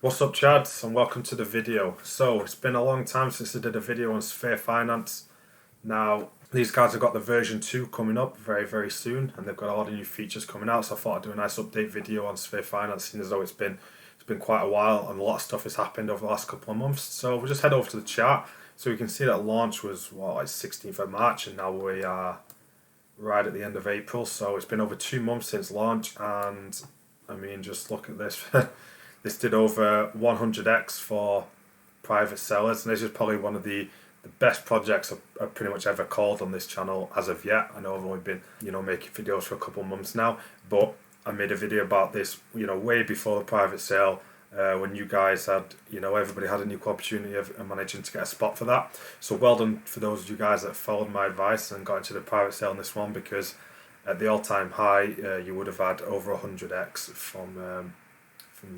What's up, Chads, and welcome to the video. So, it's been a long time since I did a video on Sphere Finance. Now, these guys have got the version 2 coming up very, very soon, and they've got all the new features coming out, so I thought I'd do a nice update video on Sphere Finance, seeing as though it's been quite a while, and a lot of stuff has happened over the last couple of months. So, we'll just head over to the chart, so we can see that launch was, like 16th of March, and now we are right at the end of April, so it's been over 2 months since launch, and, I mean, just look at this. This did over 100x for private sellers, and this is probably one of the best projects I've pretty much ever called on this channel as of yet. I know I've only been, making videos for a couple of months now, but I made a video about this, way before the private sale, when you guys had, everybody had a new opportunity of managing to get a spot for that. So well done for those of you guys that followed my advice and got into the private sale on this one, because at the all-time high, you would have had over 100x from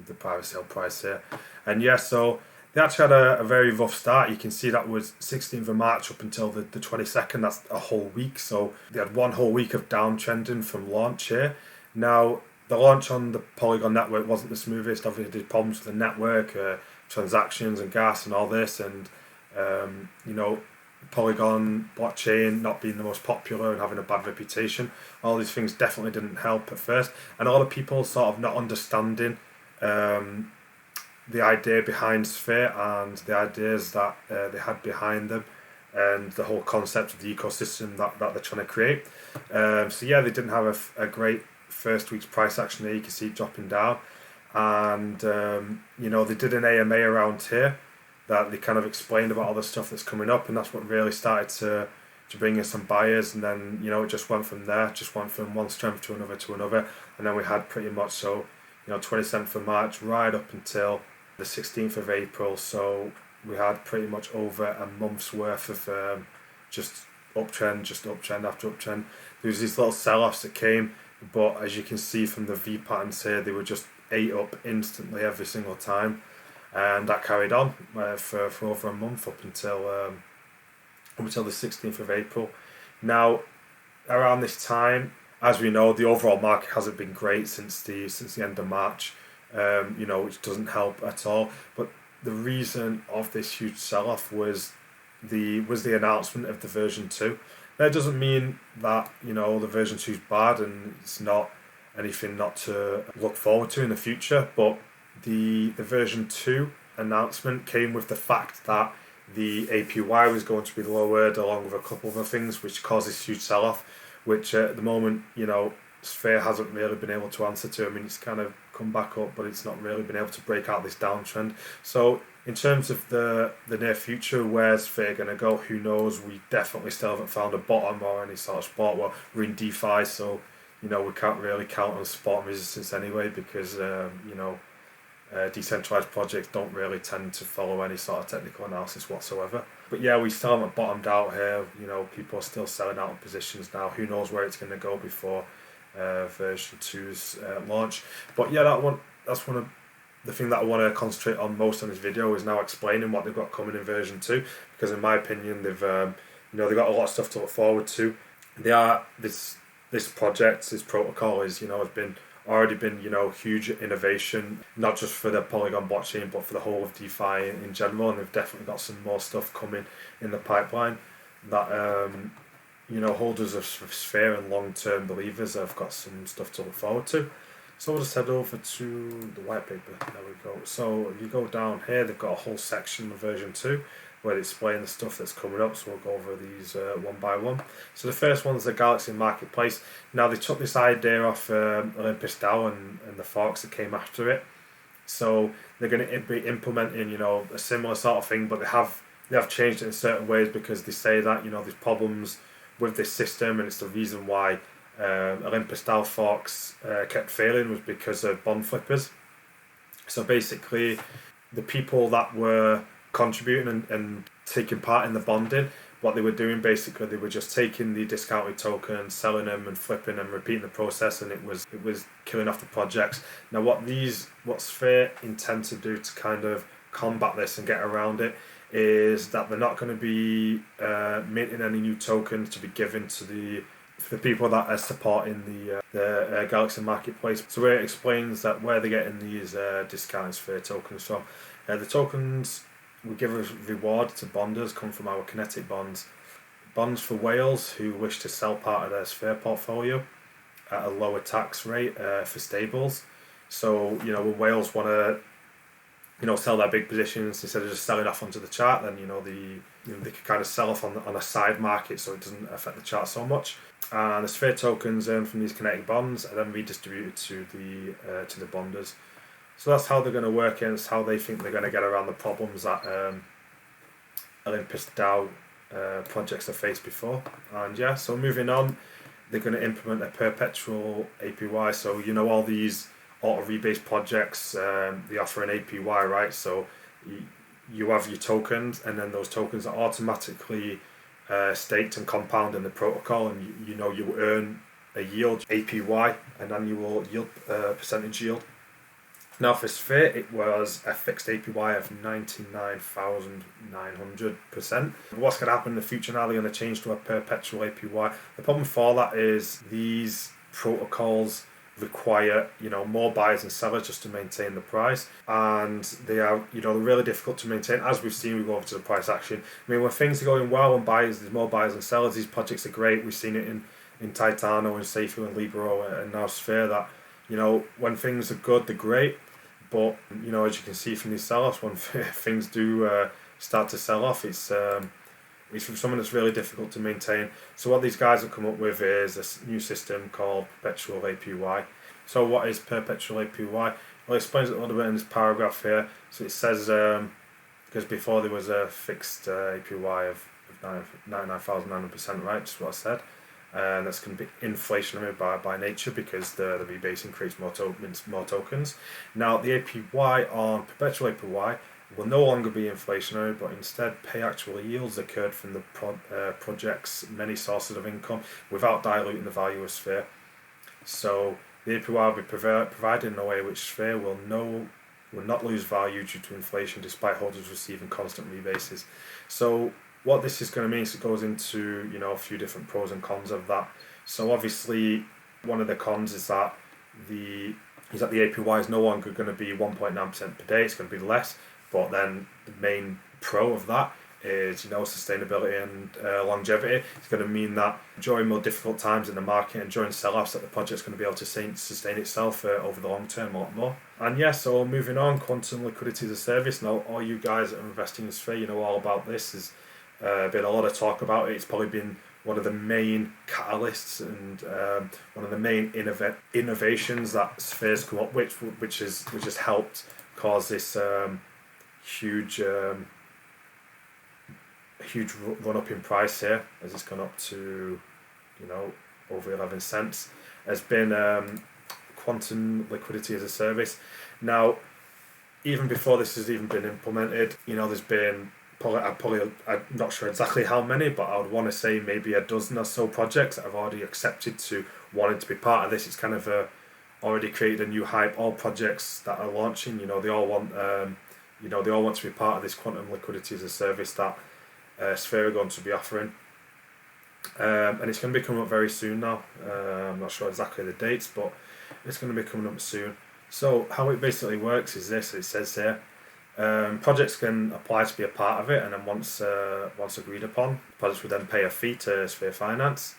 the private sale price here. And yeah, so they actually had a very rough start. You can see that was 16th of March up until the 22nd. That's a whole week. So they had one whole week of downtrending from launch here. Now, the launch on the Polygon network wasn't the smoothest. Obviously, there problems with the network, transactions and gas and all this. And, Polygon blockchain not being the most popular and having a bad reputation. All these things definitely didn't help at first. And a lot of people sort of not understanding the idea behind Sphere and the ideas that they had behind them, and the whole concept of the ecosystem that they're trying to create. So yeah, they didn't have a great first week's price action there. You can see it dropping down, and they did an AMA around here that they kind of explained about all the stuff that's coming up, and that's what really started to bring in some buyers. And then it just went from there, just went from one strength to another, and then we had pretty much 27th of March right up until the 16th of April. So we had pretty much over a month's worth of just uptrend after uptrend. There was these little sell-offs that came, but as you can see from the V patterns here, they were just ate up instantly every single time, and that carried on for over a month up until the 16th of April. Now, around this time, as we know, the overall market hasn't been great since the end of March, which doesn't help at all. But the reason of this huge sell-off was the announcement of the version 2. That doesn't mean that the version 2 is bad and it's not anything not to look forward to in the future. But the version 2 announcement came with the fact that the APY was going to be lowered, along with a couple of other things, which caused this huge sell-off, which at the moment, Sphere hasn't really been able to answer to. I mean, it's kind of come back up, but it's not really been able to break out this downtrend. So in terms of the near future, where's Sphere going to go? Who knows? We definitely still haven't found a bottom or any sort of spot. Well, we're in DeFi, so, we can't really count on support resistance anyway, because, decentralized projects don't really tend to follow any sort of technical analysis whatsoever. But yeah, we still haven't bottomed out here. People are still selling out of positions now. Who knows where it's going to go before version 2's launch. But yeah, that's one of the thing that I want to concentrate on most on this video, is now explaining what they've got coming in version 2, because in my opinion they've they've got a lot of stuff to look forward to. This project, this protocol has already been huge innovation, not just for the Polygon blockchain but for the whole of DeFi in general, and they've definitely got some more stuff coming in the pipeline that holders of Sphere and long-term believers have got some stuff to look forward to. So we'll just head over to the white paper. There we go. So if you go down here, they've got a whole section of version 2 where they explain the stuff that's coming up, so we'll go over these one by one. So the first one is the Galaxy Marketplace. Now, they took this idea off Olympus DAO and the forks that came after it. So they're going to be implementing, a similar sort of thing, but they have changed it in certain ways, because they say that, there's problems with this system, and it's the reason why Olympus DAO forks kept failing was because of bond flippers. So basically, the people that were contributing and taking part in the bonding, what they were doing, basically they were just taking the discounted tokens, selling them and flipping and repeating the process, and it was killing off the projects. Now what Sphere intend to do to kind of combat this and get around it is that they're not going to be minting any new tokens to be given to the for the people that are supporting the Galaxy Marketplace. So where it explains that where they're getting these discounts for tokens from. The tokens we give a reward to bonders come from our kinetic bonds. Bonds for whales who wish to sell part of their Sphere portfolio at a lower tax rate for stables. So, when whales want to, sell their big positions instead of just selling off onto the chart, then, they can kind of sell off on a side market so it doesn't affect the chart so much. And the Sphere tokens earned from these kinetic bonds are then redistributed to the bonders. So that's how they're going to work, and it's how they think they're going to get around the problems that Olympus DAO projects have faced before. And yeah, so moving on, they're going to implement a perpetual APY. So all these auto rebase projects, they offer an APY, right? So you have your tokens, and then those tokens are automatically staked and compound in the protocol, and you earn a yield, APY, an annual yield, percentage yield. Now for Sphere, it was a fixed APY of 99,900%. What's going to happen in the future now? They're going to change to a perpetual APY. The problem for that is these protocols require more buyers and sellers just to maintain the price, and they are they're really difficult to maintain, as we've seen. We go over to the price action. I mean, when things are going well and there's more buyers and sellers, these projects are great. We've seen it in Titano and Safer and Libero and now Sphere, that when things are good, they're great. But as you can see from these sell-offs, when things do start to sell off, it's something that's really difficult to maintain. So what these guys have come up with is a new system called perpetual APY. So what is perpetual APY? Well, it explains it a little bit in this paragraph here. So it says, because before there was a fixed APY of 99,900%, right? Just what I said. And that's going to be inflationary by nature, because the rebasing creates more tokens. Now the APY on perpetual APY will no longer be inflationary, but instead pay actual yields occurred from the project's many sources of income without diluting the value of Sphere. So the APY will be provided in a way which Sphere will not lose value due to inflation, despite holders receiving constant rebases. So what this is going to mean is it goes into a few different pros and cons of that. So obviously one of the cons is that the APY is no longer going to be 1.9% per day. It's going to be less. But then the main pro of that is sustainability and longevity. It's going to mean that during more difficult times in the market and during sell-offs, that the project's going to be able to sustain itself over the long term a lot more. And yeah, so moving on, quantum liquidity as a service. Now all you guys that are investing in Sphere, all about this. There's been a lot of talk about it. It's probably been one of the main catalysts and one of the main innovations that Sphere's come up with, which has helped cause this huge run up in price here, as it's gone up to over 11 cents. Has been quantum liquidity as a service. Now, even before this has even been implemented, there's been I'm not sure exactly how many, but I would want to say maybe a dozen or so projects that have already accepted to wanting to be part of this. It's kind of already created a new hype. All projects that are launching, they all want they all want to be part of this quantum liquidity as a service that Sphere are going to be offering. And it's going to be coming up very soon now. I'm not sure exactly the dates, but it's going to be coming up soon. So how it basically works is this. It says here, projects can apply to be a part of it, and then once agreed upon, projects will then pay a fee to Sphere Finance,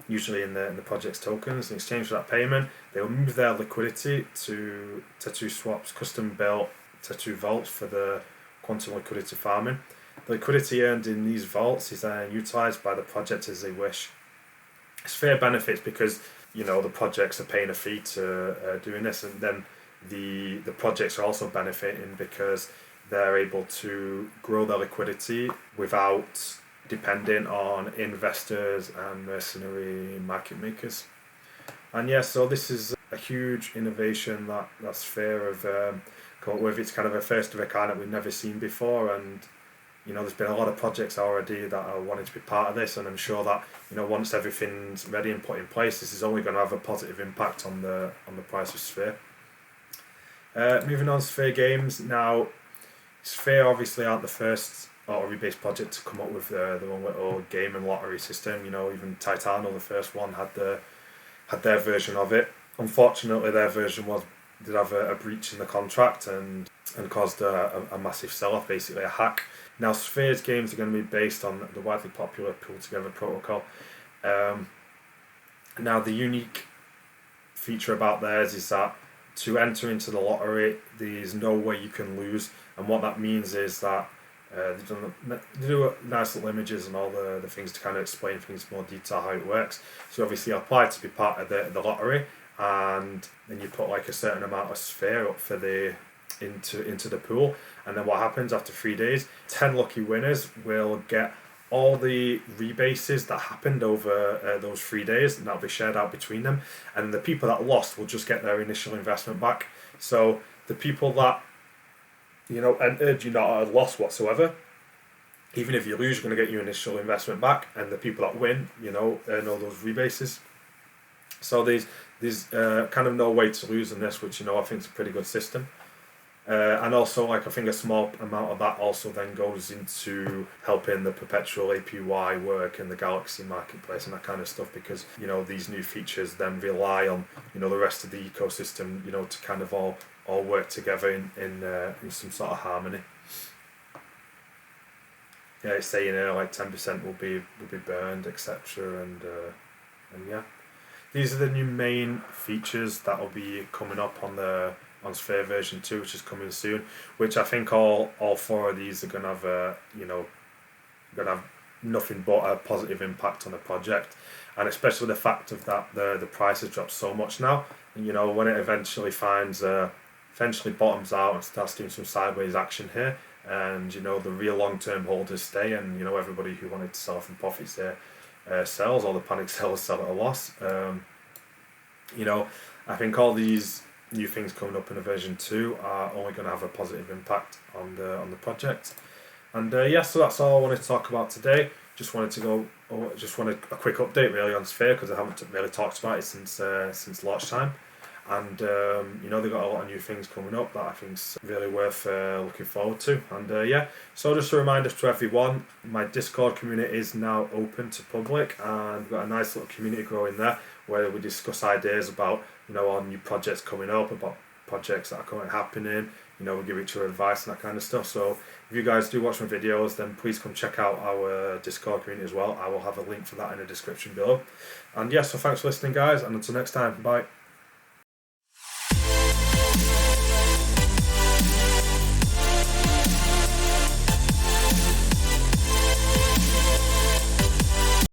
usually in the project's tokens. In exchange for that payment, they will move their liquidity to Tattoo Swap's custom-built Tattoo vaults for the quantum liquidity farming. The liquidity earned in these vaults is then utilised by the project as they wish. Sphere benefits because the projects are paying a fee to doing this, and then the projects are also benefiting because they're able to grow their liquidity without depending on investors and mercenary market makers. And yeah, so this is a huge innovation that Sphere have come up with. It's kind of a first of a kind that we've never seen before, and there's been a lot of projects already that are wanting to be part of this, and I'm sure that once everything's ready and put in place, this is only going to have a positive impact on the price of Sphere. Moving on to Sphere Games now. Sphere obviously aren't the first lottery-based project to come up with their own little game and lottery system. Even Titano, the first one, had their version of it. Unfortunately, their version did have a breach in the contract and caused a massive sell-off, basically a hack. Now, Sphere's games are going to be based on the widely popular pull-together protocol. Now, the unique feature about theirs is that to enter into the lottery, there's no way you can lose, and what that means is that they do nice little images and all the things to kind of explain things in more detail how it works. So obviously you apply to be part of the lottery, and then you put like a certain amount of sphere up for into the pool, and then what happens after 3 days, 10 lucky winners will get all the rebases that happened over those 3 days, and that'll be shared out between them, and the people that lost will just get their initial investment back. So the people that entered, you're not at a loss whatsoever. Even if you lose, you're going to get your initial investment back, and the people that win, earn all those rebases. So there's kind of no way to lose in this, which I think is a pretty good system. And also, I think a small amount of that also then goes into helping the perpetual APY work in the Galaxy marketplace and that kind of stuff, because these new features then rely on the rest of the ecosystem to kind of all work together in some sort of harmony. Yeah, it's saying like 10% will be burned, etc. And yeah, these are the new main features that will be coming up on Sphere version 2, which is coming soon. Which I think all 4 of these are gonna have gonna have nothing but a positive impact on the project, and especially the fact of that the price has dropped so much now. And, when it eventually bottoms out and starts doing some sideways action here, and the real long-term holders stay, and everybody who wanted to sell from profits there sells, all the panic sellers sell at a loss. I think all these new things coming up in a version 2 are only going to have a positive impact on the project. And so that's all I wanted to talk about today. Just wanted a quick update really on Sphere, because I haven't really talked about it since launch time. And they've got a lot of new things coming up that I think's really worth looking forward to. And so just a reminder to everyone, my Discord community is now open to public, and we've got a nice little community growing there where we discuss ideas about our new projects coming up, about projects that are currently happening. We give each other advice and that kind of stuff. So if you guys do watch my videos, then please come check out our Discord community as well. I will have a link for that in the description below. And so thanks for listening, guys, and until next time, bye.